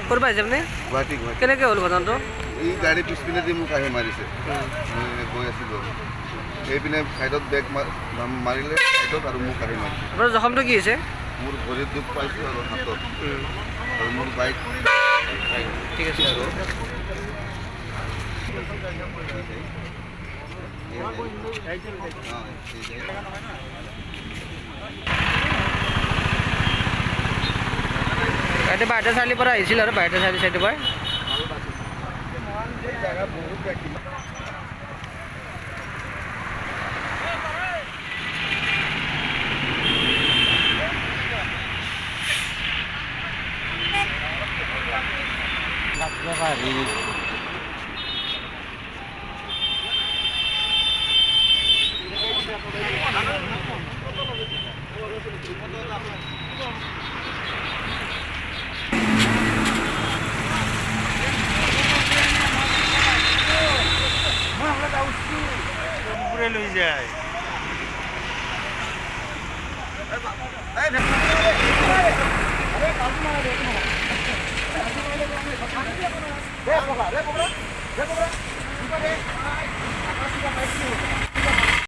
ক'ৰ পৰা আহিছে আপুনি? গুৱাহাটী কেনেকৈ হ'ল ঘটনাটো? এই গাড়ী পিছপিনেদি মোক আহি মাৰিছে। মই গৈ আছিলোঁ এইপিনে ছাইডত বেগ মাৰিলে ছাইডত আৰু মোক আহি মাৰিছে। আপোনাৰ জখমটো কি হৈছে? মোৰ ভৰিত দুখ পাইছোঁ আৰু হাতত আৰু মোৰ বাইক। ঠিক আছে আৰু ইয়াতে বাৰটা চাৰিৰ পৰা আহিছিল আৰু বাৰটা চাৰি চাইডৰ পৰা লৈ যায়